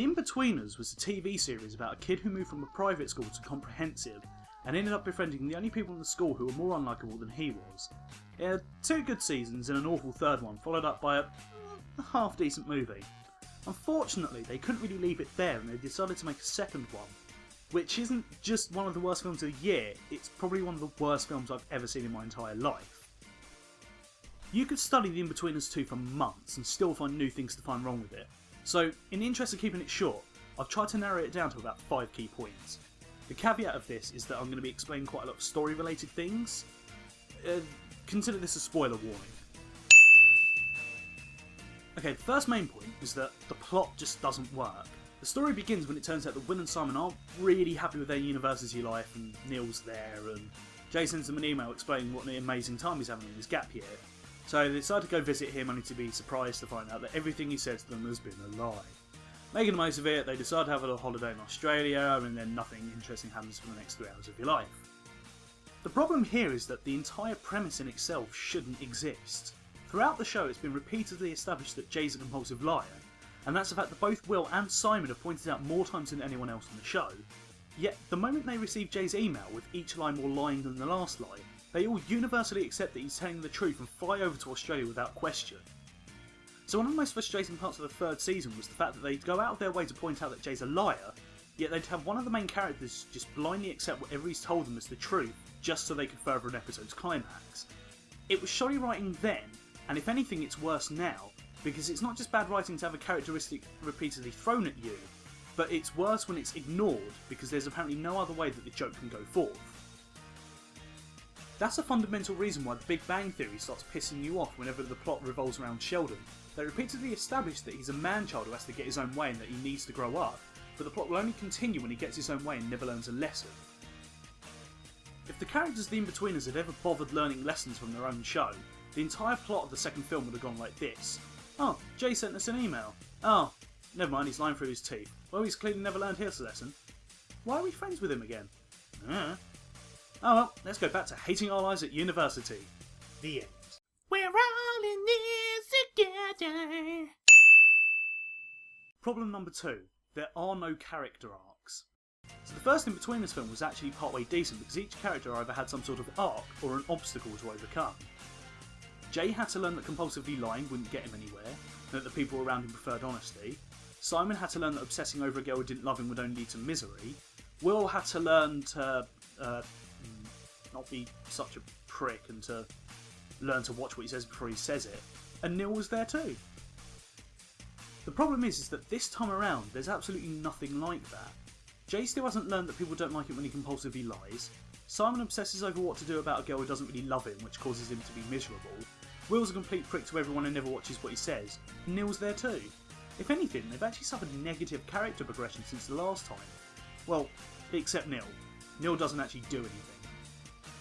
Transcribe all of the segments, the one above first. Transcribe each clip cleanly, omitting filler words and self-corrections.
The Inbetweeners was a TV series about a kid who moved from a private school to comprehensive and ended up befriending the only people in the school who were more unlikable than he was. It had 2 good seasons and an awful third one, followed up by a half-decent movie. Unfortunately, they couldn't really leave it there and they decided to make a second one, which isn't just one of the worst films of the year, it's probably one of the worst films I've ever seen in my entire life. You could study The Inbetweeners 2 for months and still find new things to find wrong with it. So, in the interest of keeping it short, I've tried to narrow it down to about 5 key points. The caveat of this is that I'm going to be explaining quite a lot of story related things. Consider this a spoiler warning. Okay, the first main point is that the plot just doesn't work. The story begins when it turns out that Will and Simon aren't really happy with their university life and Neil's there and Jay sends them an email explaining what an amazing time he's having in his gap year. So they decide to go visit him only to be surprised to find out that everything he said to them has been a lie. Making the most of it, they decide to have a holiday in Australia and then nothing interesting happens for the next 3 hours of your life. The problem here is that the entire premise in itself shouldn't exist. Throughout the show it's been repeatedly established that Jay's a compulsive liar, and that's a fact that both Will and Simon have pointed out more times than anyone else on the show. Yet, the moment they receive Jay's email, with each line more lying than the last lie, they all universally accept that he's telling the truth and fly over to Australia without question. So one of the most frustrating parts of the 3rd season was the fact that they'd go out of their way to point out that Jay's a liar, yet they'd have one of the main characters just blindly accept whatever he's told them as the truth, just so they could further an episode's climax. It was shoddy writing then, and if anything it's worse now, because it's not just bad writing to have a characteristic repeatedly thrown at you, but it's worse when it's ignored because there's apparently no other way that the joke can go forth. That's a fundamental reason why the Big Bang Theory starts pissing you off whenever the plot revolves around Sheldon. They repeatedly establish that he's a man-child who has to get his own way and that he needs to grow up, but the plot will only continue when he gets his own way and never learns a lesson. If the characters of the Inbetweeners had ever bothered learning lessons from their own show, the entire plot of the second film would have gone like this. Oh, Jay sent us an email. Oh, never mind, he's lying through his teeth. Well, he's clearly never learned his lesson. Why are we friends with him again? Oh well, let's go back to hating our lives at university. The end. We're all in this together. Problem number 2. There are no character arcs. So the first Inbetweeners film was actually partway decent because each character either had some sort of arc or an obstacle to overcome. Jay had to learn that compulsively lying wouldn't get him anywhere, and that the people around him preferred honesty. Simon had to learn that obsessing over a girl who didn't love him would only lead to misery. Will had to learn to not be such a prick and to learn to watch what he says before he says it. And Neil was there too. The problem is that this time around there's absolutely nothing like that. Jay still hasn't learned that people don't like it when he compulsively lies. Simon obsesses over what to do about a girl who doesn't really love him, which causes him to be miserable. Will's a complete prick to everyone and never watches what he says. And Neil's there too. If anything, they've actually suffered negative character progression since the last time. Well, except Neil. Neil doesn't actually do anything.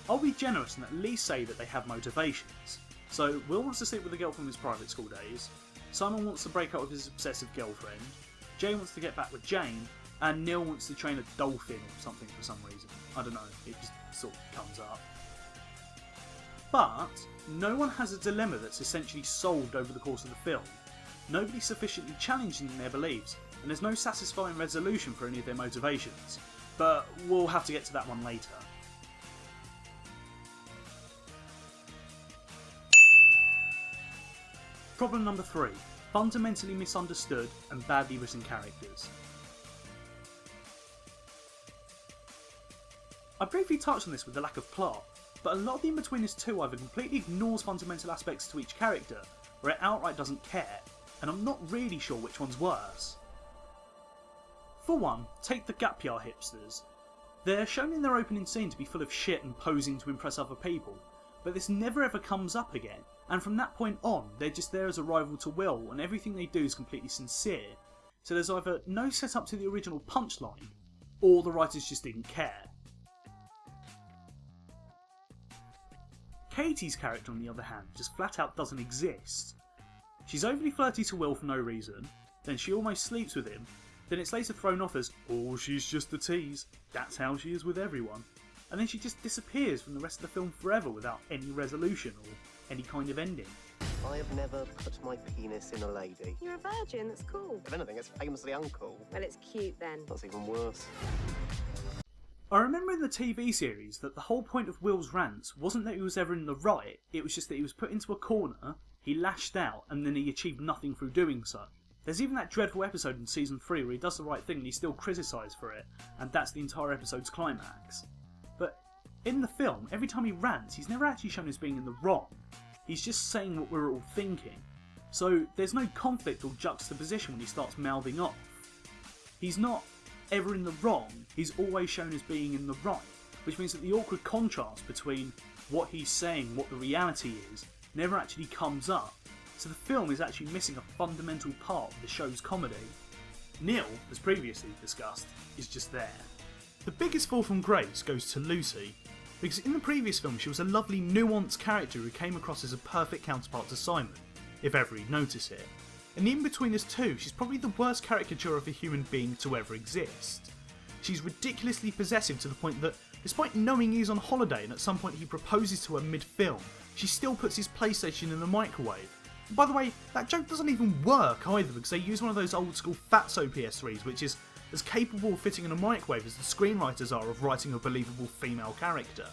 I'll be generous and at least say that they have motivations. So, Will wants to sleep with a girl from his private school days, Simon wants to break up with his obsessive girlfriend, Jay wants to get back with Jane, and Neil wants to train a dolphin or something for some reason. I don't know, it just sort of comes up. But, no one has a dilemma that's essentially solved over the course of the film. Nobody's sufficiently challenged in their beliefs, and there's no satisfying resolution for any of their motivations. But we'll have to get to that one later. Problem number 3. Fundamentally misunderstood and badly written characters. I briefly touched on this with the lack of plot, but a lot of the Inbetweeners 2 either completely ignores fundamental aspects to each character, or it outright doesn't care, and I'm not really sure which one's worse. For one, take the gap year hipsters. They're shown in their opening scene to be full of shit and posing to impress other people, but this never ever comes up again, and from that point on, they're just there as a rival to Will, and everything they do is completely sincere, so there's either no setup to the original punchline, or the writers just didn't care. Katie's character, on the other hand, just flat out doesn't exist. She's overly flirty to Will for no reason, then she almost sleeps with him, then it's later thrown off as, oh, she's just a tease, that's how she is with everyone, and then she just disappears from the rest of the film forever without any resolution or any kind of ending. I have never put my penis in a lady. You're a virgin, that's cool. If anything, it's famously uncool. Well, it's cute then. That's even worse. I remember in the TV series that the whole point of Will's rants wasn't that he was ever in the right, it was just that he was put into a corner, he lashed out, and then he achieved nothing through doing so. There's even that dreadful episode in season 3 where he does the right thing and he's still criticised for it, and that's the entire episode's climax. But in the film, every time he rants, he's never actually shown as being in the wrong. He's just saying what we're all thinking. So there's no conflict or juxtaposition when he starts mouthing off. He's not ever in the wrong, he's always shown as being in the right, which means that the awkward contrast between what he's saying, what the reality is, never actually comes up. So the film is actually missing a fundamental part of the show's comedy. Neil, as previously discussed, is just there. The biggest fall from grace goes to Lucy, because in the previous film she was a lovely nuanced character who came across as a perfect counterpart to Simon, if ever he'd notice it. In the Inbetweeners 2, she's probably the worst caricature of a human being to ever exist. She's ridiculously possessive to the point that, despite knowing he's on holiday and at some point he proposes to her mid-film, she still puts his PlayStation in the microwave. By the way, that joke doesn't even work either because they use one of those old school Fatso PS3s which is as capable of fitting in a microwave as the screenwriters are of writing a believable female character.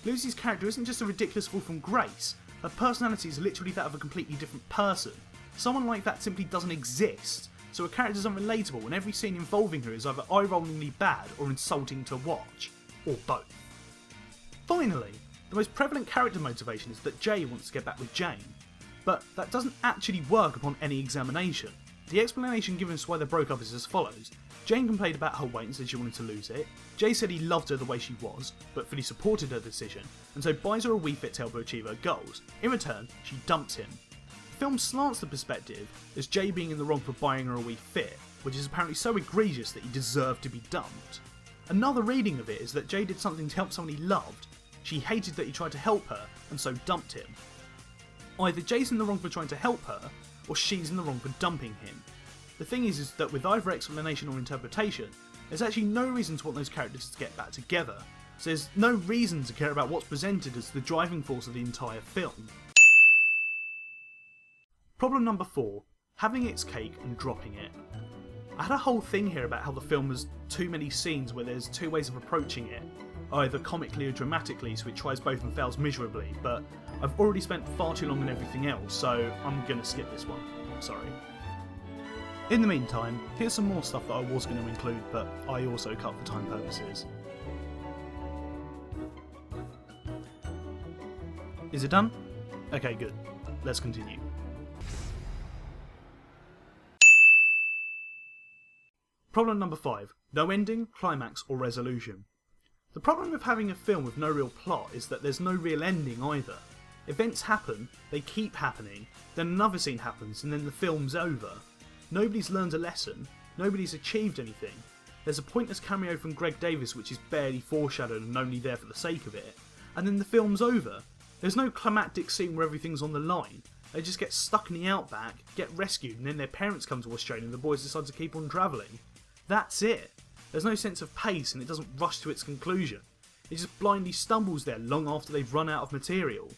Lucy's character isn't just a ridiculous fall from grace, her personality is literally that of a completely different person. Someone like that simply doesn't exist, so her character is unrelatable and every scene involving her is either eye-rollingly bad or insulting to watch, or both. Finally, the most prevalent character motivation is that Jay wants to get back with Jane, but that doesn't actually work upon any examination. The explanation given as to why they broke up is as follows. Jane complained about her weight and said she wanted to lose it. Jay said he loved her the way she was, but fully supported her decision, and so buys her a Wii Fit to help her achieve her goals. In return, she dumps him. The film slants the perspective as Jay being in the wrong for buying her a Wii Fit, which is apparently so egregious that he deserved to be dumped. Another reading of it is that Jay did something to help someone he loved. She hated that he tried to help her, and so dumped him. Either Jay's in the wrong for trying to help her, or she's in the wrong for dumping him. The thing is that with either explanation or interpretation, there's actually no reason to want those characters to get back together, so there's no reason to care about what's presented as the driving force of the entire film. Problem number 4, having its cake and dropping it. I had a whole thing here about how the film has too many scenes where there's two ways of approaching it, either comically or dramatically, so it tries both and fails miserably, but I've already spent far too long on everything else, so I'm gonna skip this one. Sorry. In the meantime, here's some more stuff that I was going to include, but I also cut for time purposes. Is it done? Okay, good. Let's continue. Problem number 5. No ending, climax or resolution. The problem with having a film with no real plot is that there's no real ending either. Events happen, they keep happening, then another scene happens and then the film's over. Nobody's learned a lesson, nobody's achieved anything. There's a pointless cameo from Greg Davis which is barely foreshadowed and only there for the sake of it, and then the film's over. There's no climactic scene where everything's on the line. They just get stuck in the outback, get rescued, and then their parents come to Australia and the boys decide to keep on travelling. That's it. There's no sense of pace and it doesn't rush to its conclusion. It just blindly stumbles there long after they've run out of material.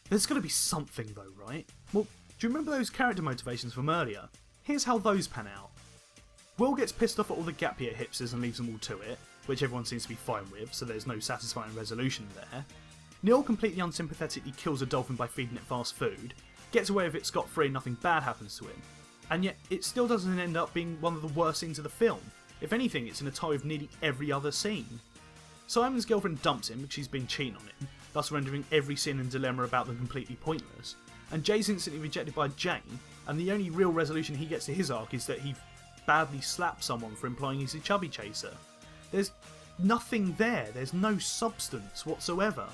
There's got to be something though, right? Well, do you remember those character motivations from earlier? Here's how those pan out. Will gets pissed off at all the gap year hipsters and leaves them all to it, which everyone seems to be fine with, so there's no satisfying resolution there. Neil completely unsympathetically kills a dolphin by feeding it fast food, gets away with it scot-free and nothing bad happens to him, and yet it still doesn't end up being one of the worst scenes of the film. If anything, it's in a tie with nearly every other scene. Simon's girlfriend dumps him because she's been cheating on him, thus rendering every scene and dilemma about them completely pointless. And Jay's instantly rejected by Jane, and the only real resolution he gets to his arc is that he badly slaps someone for implying he's a chubby chaser. There's nothing there, there's no substance whatsoever.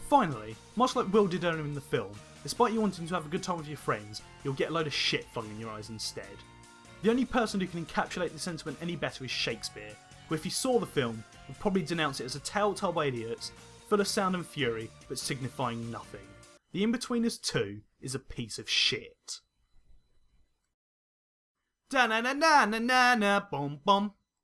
Finally, much like Will did earlier in the film, despite you wanting to have a good time with your friends, you'll get a load of shit flung in your eyes instead. The only person who can encapsulate the sentiment any better is Shakespeare, who if he saw the film, would probably denounce it as a tale told by idiots, full of sound and fury, but signifying nothing. The Inbetweeners 2 is a piece of shit. Da na na na na na na boom boom.